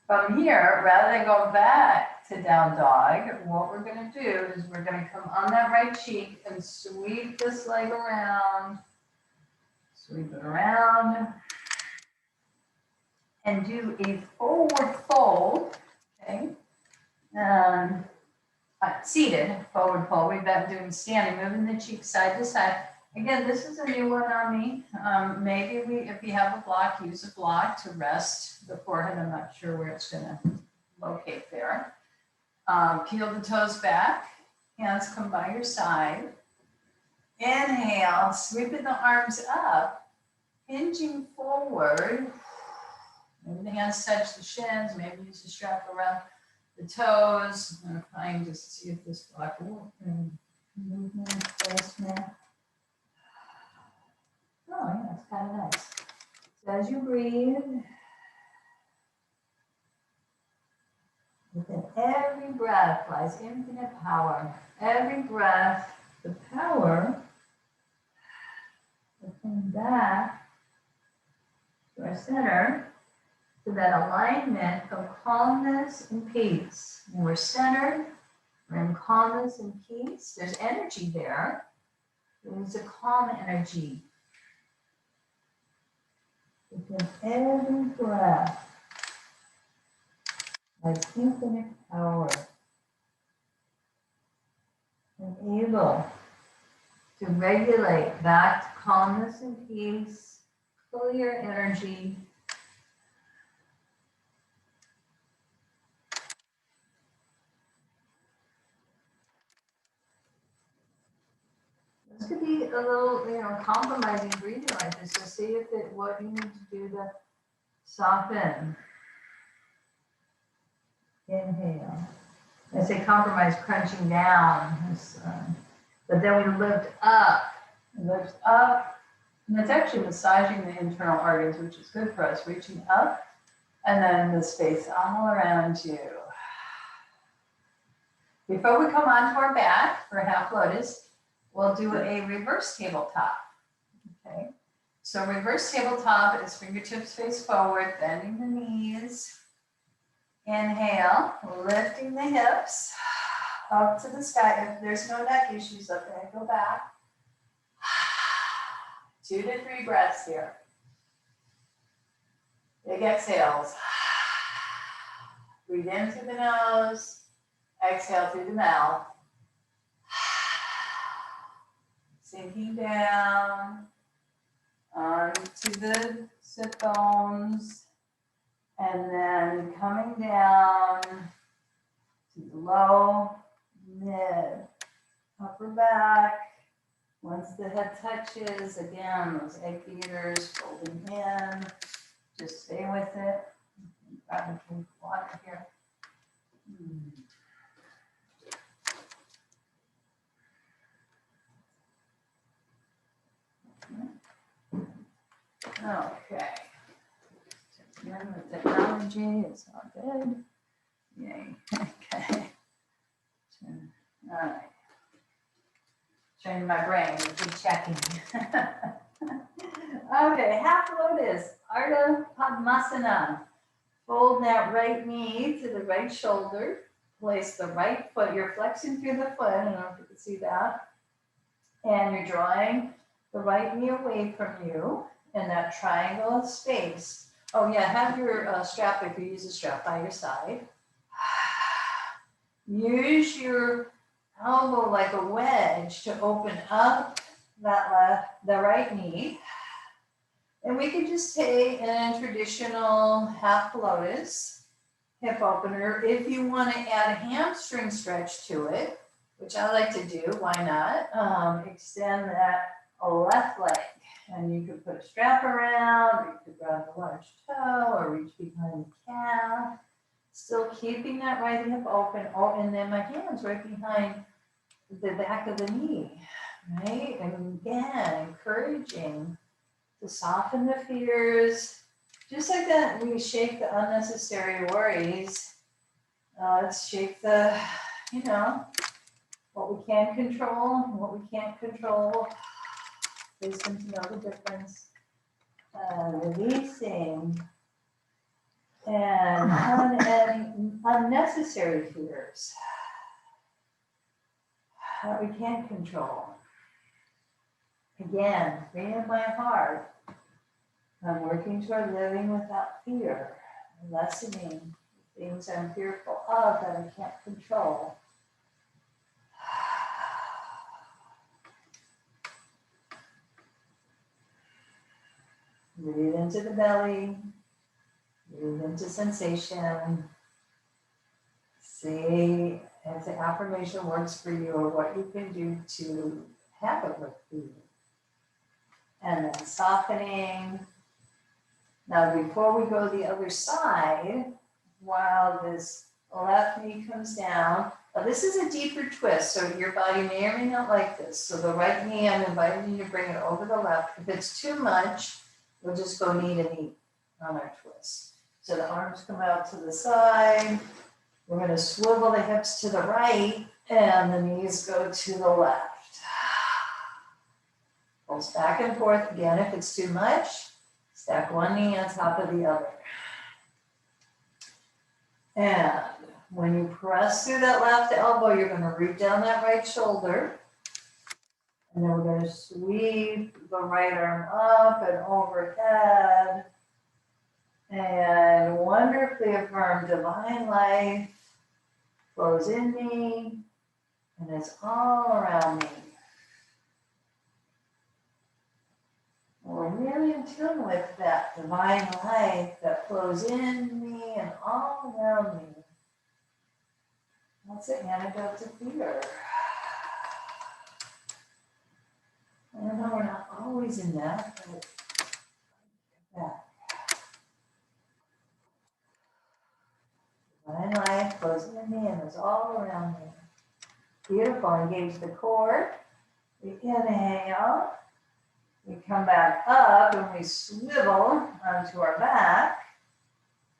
From here, rather than go back to down dog, what we're going to do is we're going to come on that right cheek and sweep this leg around. Sweep it around. And do a forward fold. Okay. Seated, forward fold. We've been doing standing, moving the cheeks side to side. Again, this is a new one on me. Maybe if you have a block, use a block to rest the forehead. I'm not sure where it's going to locate there. Peel the toes back. Hands come by your side. Inhale, sweeping the arms up, hinging forward. Maybe the hands touch the shins. Maybe use the strap around the toes. I'm trying to see if this block will movement, placement. Oh, yeah, it's kind of nice. So as you breathe, within every breath lies infinite power. Every breath, the power will come back to our center, to that alignment of calmness and peace. When we're centered, we're in calmness and peace. There's energy there. There's a calm energy. Within every breath, lies infinite power. And able to regulate back to calmness and peace, clear energy. This could be a little, compromising breathing like this. So see if what you need to do to soften. Inhale. I say compromise, crunching down. But then we lift up. Lift up. And it's actually massaging the internal organs, which is good for us. Reaching up. And then the space all around you. Before we come onto our back for half lotus, we'll do a reverse tabletop. Okay. So reverse tabletop is fingertips face forward, bending the knees. Inhale, lifting the hips up to the sky. If there's no neck issues up there, go back. 2 to 3 breaths here. Big exhales. Breathe in through the nose. Exhale through the mouth. Sinking down onto the sit bones. And then coming down to the low, mid, upper back. Once the head touches, again, those egg beaters folding in. Just stay with it. Grab a drink of water here. Okay. Again, the technology is all good. Yay. Okay. All right. Training my brain to keep checking. Okay, half lotus, Ardha Padmasana. Fold that right knee to the right shoulder. Place the right foot. You're flexing through the foot. I don't know if you can see that. And you're drawing the right knee away from you in that triangle of space. Oh yeah, have your strap, if you use a strap, by your side. Use your elbow like a wedge to open up the right knee. And we could just take a traditional half lotus hip opener. If you want to add a hamstring stretch to it, which I like to do, why not? Extend that left leg And you could put a strap around, or you could grab a large toe, or reach behind the calf. Still keeping that right hip open. Oh, and then my hands right behind the back of the knee, right? And again, encouraging to soften the fears. Just like that, we shake the unnecessary worries. Let's shake the, you know, what we can control, what we can't control. Wisdom to know the difference. Releasing and unnecessary fears that we can't control. Again, freeing my heart. I'm working toward living without fear, lessening things I'm fearful of that I can't control. Breathe into the belly, breathe into sensation. See if the affirmation works for you or what you can do to have it work for you. And then softening. Now, before we go the other side, while this left knee comes down, now this is a deeper twist, so your body may or may not like this. So the right knee, I'm inviting you to bring it over the left. If it's too much, we'll just go knee to knee on our twist. So the arms come out to the side. We're going to swivel the hips to the right, and the knees go to the left. Pulse back and forth again. If it's too much, stack one knee on top of the other. And when you press through that left elbow, you're going to root down that right shoulder. And then we're going to sweep the right arm up and overhead. And wonderfully affirm divine life flows in me and is all around me. We're really in tune with that divine life that flows in me and all around me. That's an antidote to fear. I know we're not always in that, but yeah. Divine life flows in me and is all around me. Beautiful. Engage the core. We inhale. We come back up and we swivel onto our back.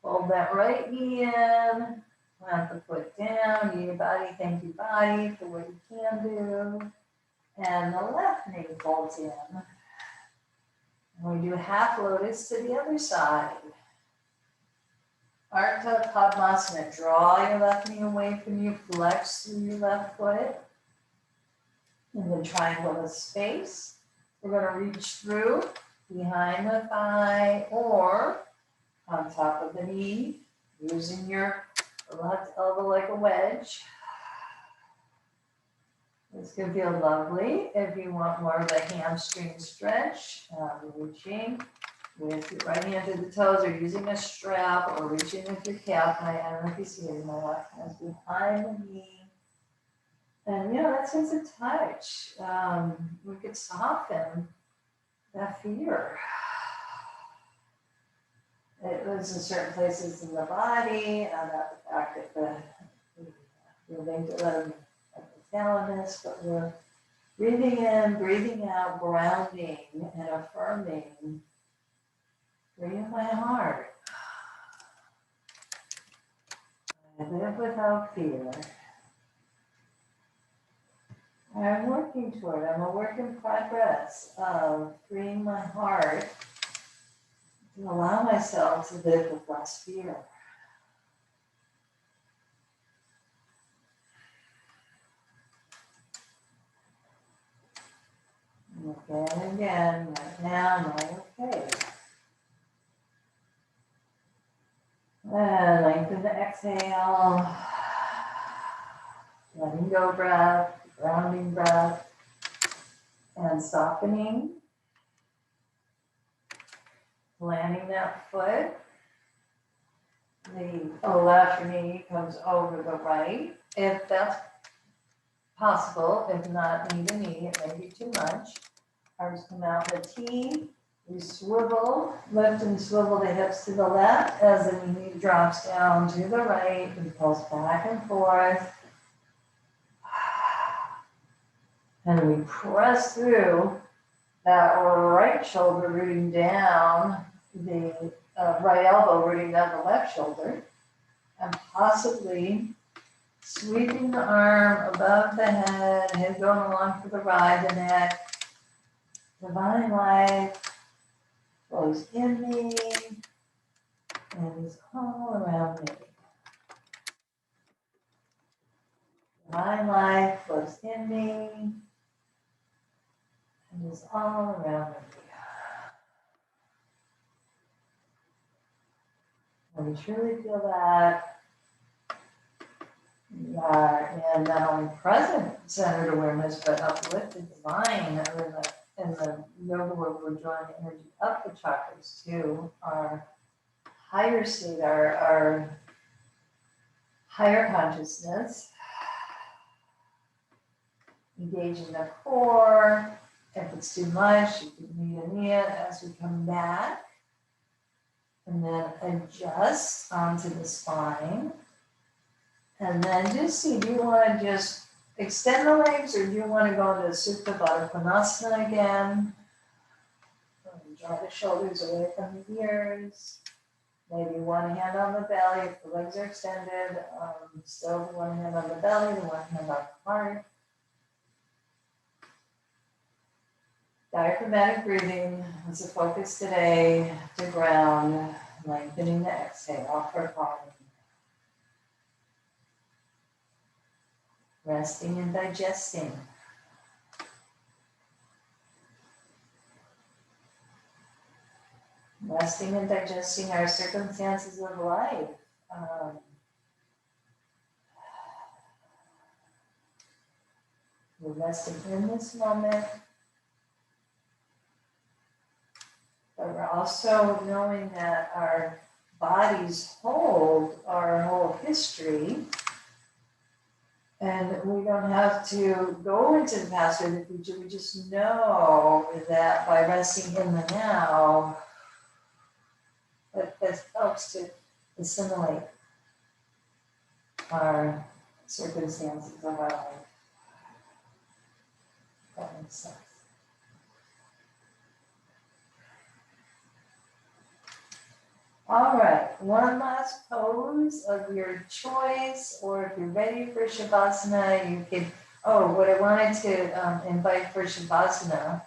Hold that right knee in. Plant the foot down. You body, thank you body for what you can do. And the left knee folds in. And we do half lotus to the other side. Ardha Padmasana. Draw your left knee away from you. Flex through your left foot. In the triangle of space. We're going to reach through behind the thigh or on top of the knee, using your left elbow like a wedge. This can feel lovely if you want more of a hamstring stretch. Reaching with your right hand to the toes or using a strap or reaching with your calf. I don't know if you see it, my left hand's behind the knee. And you know, that sense of touch, we could soften that fear. It lives in certain places in the body, and not the fact that the amygdala and the thalamus, but we're breathing in, breathing out, grounding and affirming. Breathe my heart. I live without fear. I'm working toward, I'm a work in progress of freeing my heart to allow myself to live with less fear. Again and again, right now, I'm okay. And lengthen the exhale. Letting go breath. Grounding breath and softening, planting that foot. The left knee comes over the right, if that's possible. If not, knee to knee, it may be too much. Arms come out in a T. We swivel, lift and swivel the hips to the left as the knee drops down to the right. We pulse back and forth. And we press through that right shoulder rooting down, the right elbow rooting down the left shoulder, and possibly sweeping the arm above the head going along for the ride, the neck. Divine life flows in me and is all around me. Divine life flows in me and is all around me. When we truly feel that, we are in not only present centered awareness, but uplifted divine. In the yoga world, we're drawing energy up the chakras to our higher state, our higher consciousness. Engaging the core. If it's too much, you can knee it as we come back. And then adjust onto the spine. And then just see, do you want to just extend the legs or do you want to go into Supta Baddha Konasana again? Draw the shoulders away from the ears. Maybe one hand on the belly if the legs are extended. Still the one hand on the belly, the one hand on the heart. Diaphragmatic breathing is the focus today to ground, lengthening the exhale for falling. Resting and digesting. Resting and digesting our circumstances of life. We're resting in this moment. But we're also knowing that our bodies hold our whole history. And we don't have to go into the past or the future. We just know that by resting in the now, that helps to assimilate our circumstances of our life. That makes sense. All right, one last pose of your choice, or if you're ready for Shavasana, you can, what I wanted to invite for Shavasana,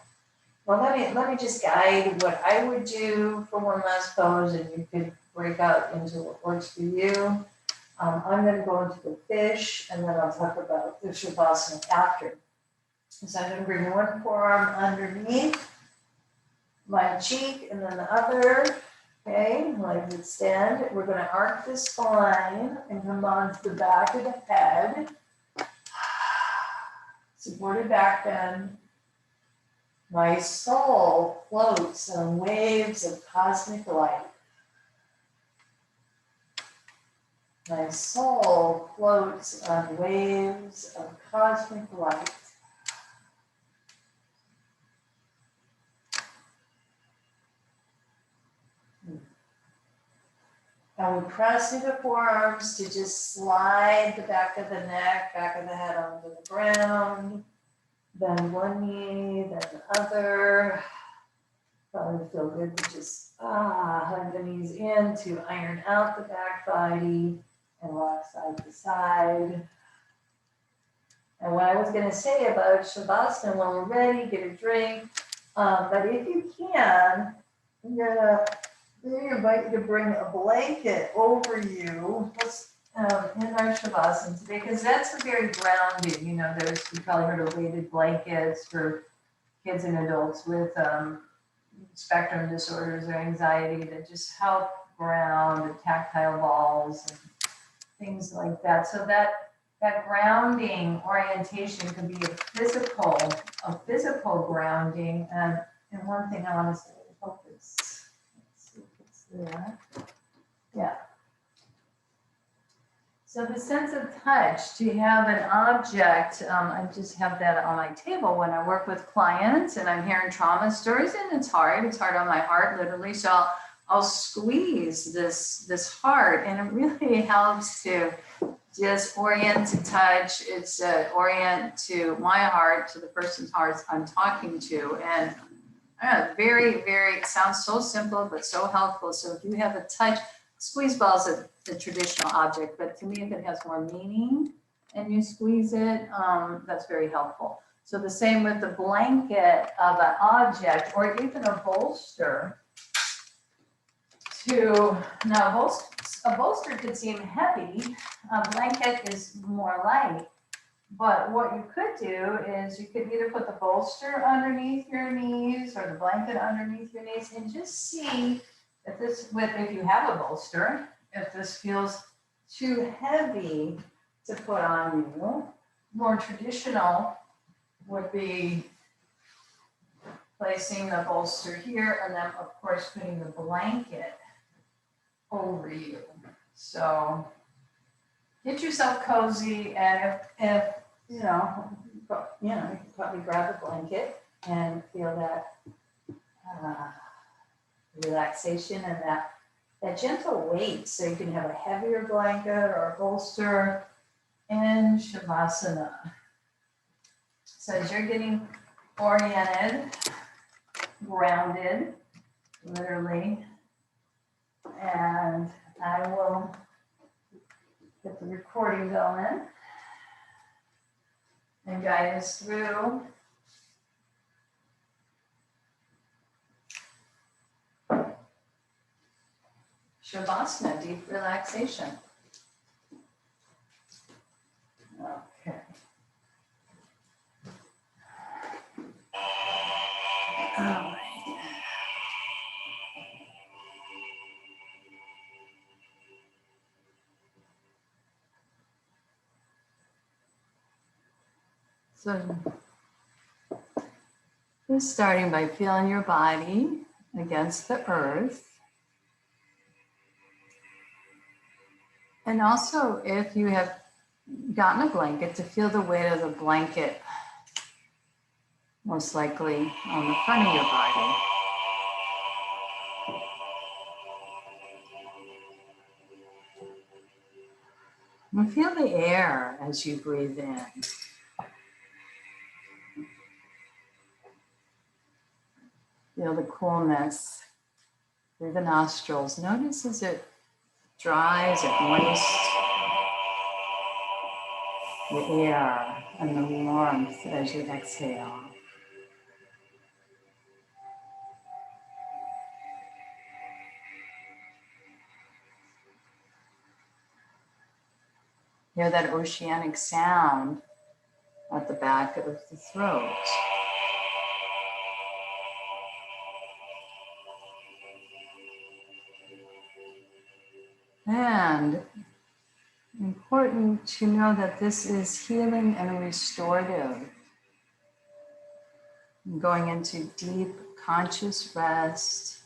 well, let me just guide what I would do for one last pose, and you could break out into what works for you. I'm going to go into the fish, and then I'll talk about the Shavasana after. So I'm going to bring one forearm underneath my cheek, and then the other. Okay, legs extend. We're going to arc the spine and come onto the back of the head. Supported back bend. My soul floats on waves of cosmic light. My soul floats on waves of cosmic light. And we press through the forearms to just slide the back of the neck, back of the head onto the ground. Bend one knee, then the other. Probably feel good to just hug the knees in to iron out the back body and rock side to side. And what I was going to say about Shavasana, when we're ready, get a drink. But if you can, I'm going to invite you to bring a blanket over you in our Shavasana today, because that's very grounding. You know, you probably heard of weighted blankets for kids and adults with spectrum disorders or anxiety that just help ground, the tactile balls and things like that. So that grounding orientation can be a physical grounding. And one thing I want to say, I hope it's, let's see if it's there. Yeah. So the sense of touch, to have an object, I just have that on my table when I work with clients and I'm hearing trauma stories, and it's hard on my heart, literally. So I'll squeeze this heart, and it really helps to just orient to touch. It's orient to my heart, to the person's heart I'm talking to. And I don't know, very, very, it sounds so simple, but so helpful. So if you have a touch, squeeze ball is a traditional object, but to me, if it has more meaning and you squeeze it, that's very helpful. So the same with the blanket of an object or even a bolster. Now a bolster could seem heavy, a blanket is more light. But what you could do is you could either put the bolster underneath your knees or the blanket underneath your knees and just see if you have a bolster, if this feels too heavy to put on you. More traditional would be placing the bolster here and then of course putting the blanket over you. So get yourself cozy, and if you can probably grab a blanket and feel that relaxation and that gentle weight. So you can have a heavier blanket or a bolster in Shavasana. So as you're getting oriented, grounded, literally, and I will get the recording going and guide us through. Shavasana, deep relaxation. Okay. All right. So just starting by feeling your body against the earth. And also, if you have gotten a blanket, to feel the weight of the blanket, most likely on the front of your body. And feel the air as you breathe in. Feel the coolness through the nostrils. Notice as it dries, it moist the air and the warmth as you exhale. Hear that oceanic sound at the back of the throat. And important to know that this is healing and restorative. Going into deep conscious rest.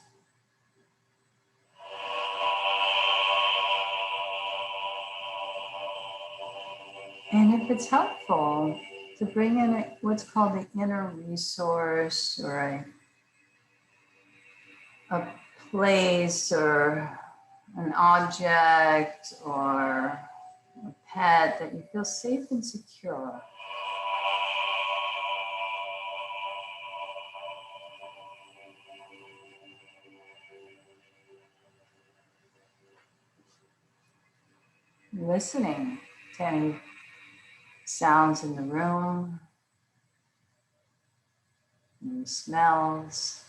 And if it's helpful, to bring in what's called the inner resource, or a place or an object or a pet that you feel safe and secure. Listening to any sounds in the room, any smells.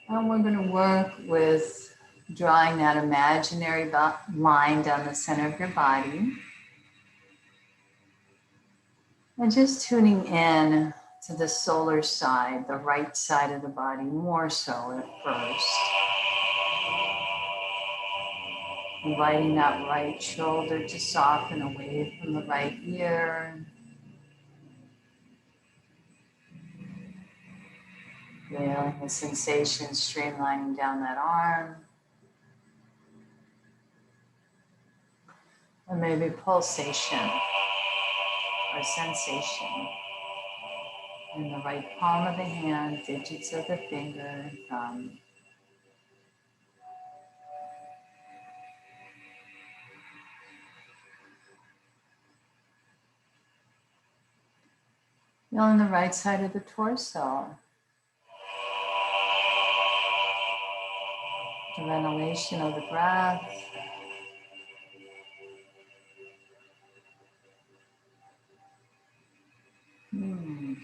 And we're going to work with drawing that imaginary line down the center of your body. And just tuning in to the solar side, the right side of the body, more so at first. Inviting that right shoulder to soften away from the right ear. Feeling the sensation streamlining down that arm. Or maybe pulsation or sensation in the right palm of the hand, digits of the finger and thumb. Feeling the right side of the torso. The ventilation of the breath.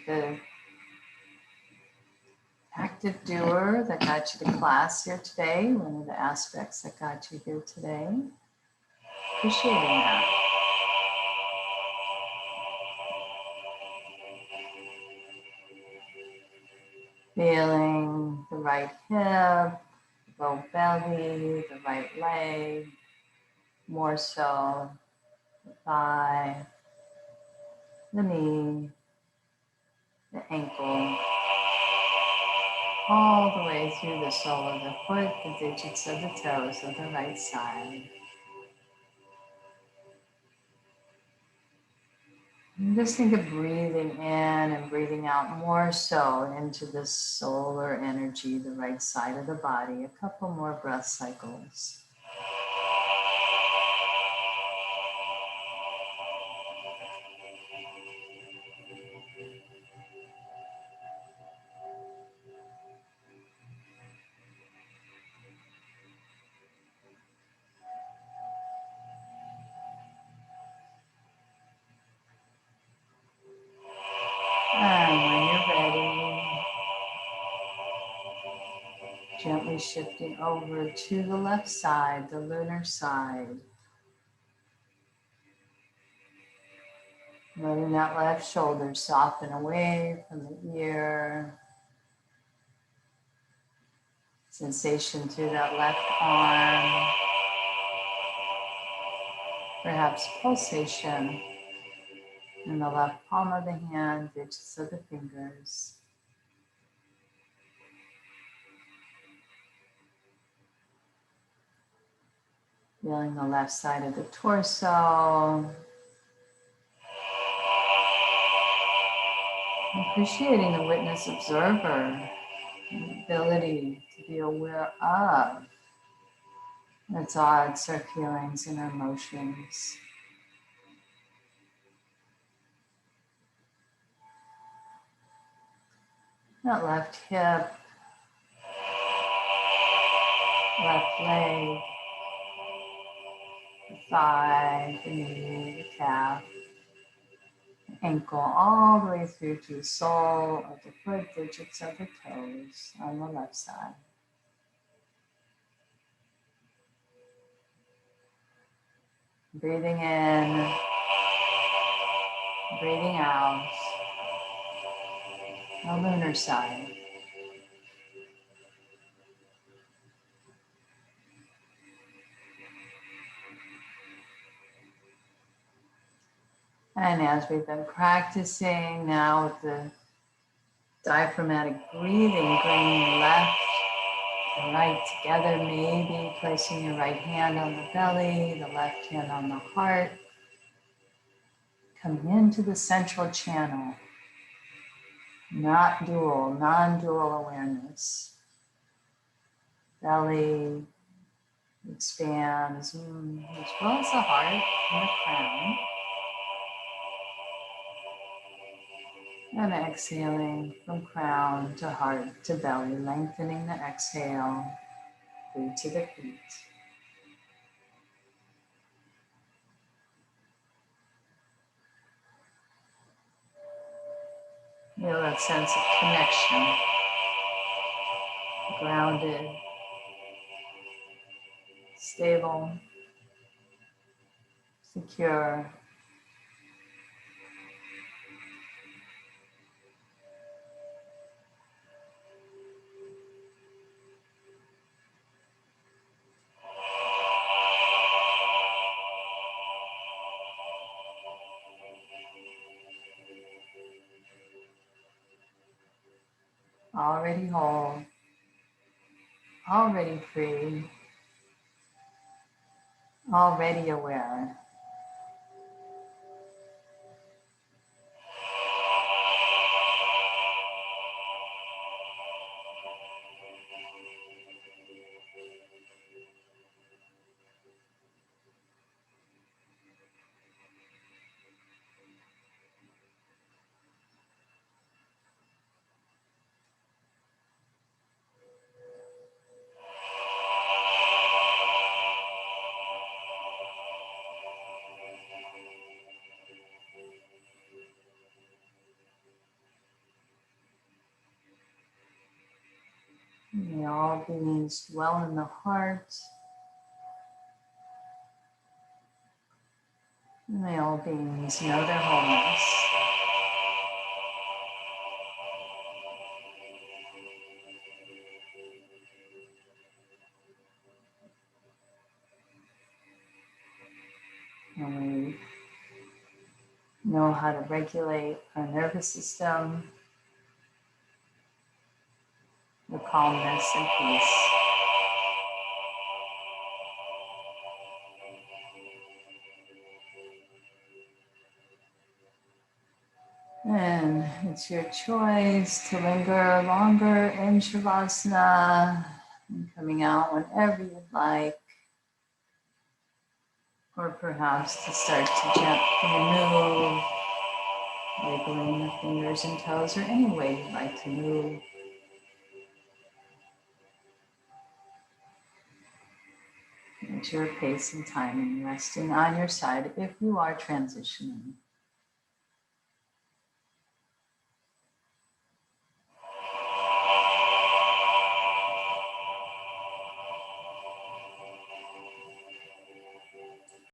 The active doer that got you to class here today, one of the aspects that got you here today. Appreciating that. Feeling the right hip, low belly, the right leg, more so the thigh, the knee, the ankle, all the way through the sole of the foot, the digits of the toes of the right side. And just think of breathing in and breathing out more so into the solar energy, the right side of the body. A couple more breath cycles. And when you're ready, gently shifting over to the left side, the lunar side. Letting that left shoulder soften away from the ear. Sensation through that left arm. Perhaps pulsation in the left palm of the hand, digits of the fingers. Feeling the left side of the torso. Appreciating the witness observer, the ability to be aware of our thoughts, our feelings, and our emotions. That left hip, left leg, the thigh, the knee, the calf, the ankle, all the way through to the sole of the foot, digits of the toes on the left side. Breathing in, breathing out, the lunar side. And as we've been practicing now with the diaphragmatic breathing, bringing left and right together, maybe placing your right hand on the belly, the left hand on the heart, coming into the central channel, not dual, non-dual awareness. Belly expands, as well as the heart and the crown. And exhaling from crown to heart to belly, lengthening the exhale through to the feet. Feel that sense of connection, grounded, stable, secure. already whole, already free, already aware. May all beings dwell in the heart. May all beings know their wholeness. And we know how to regulate our nervous system with calmness and peace. And it's your choice to linger longer in Shavasana and coming out whenever you'd like. Or perhaps to start to gently move, wiggling the fingers and toes, or any way you'd like to move. At your pace and timing, resting on your side if you are transitioning.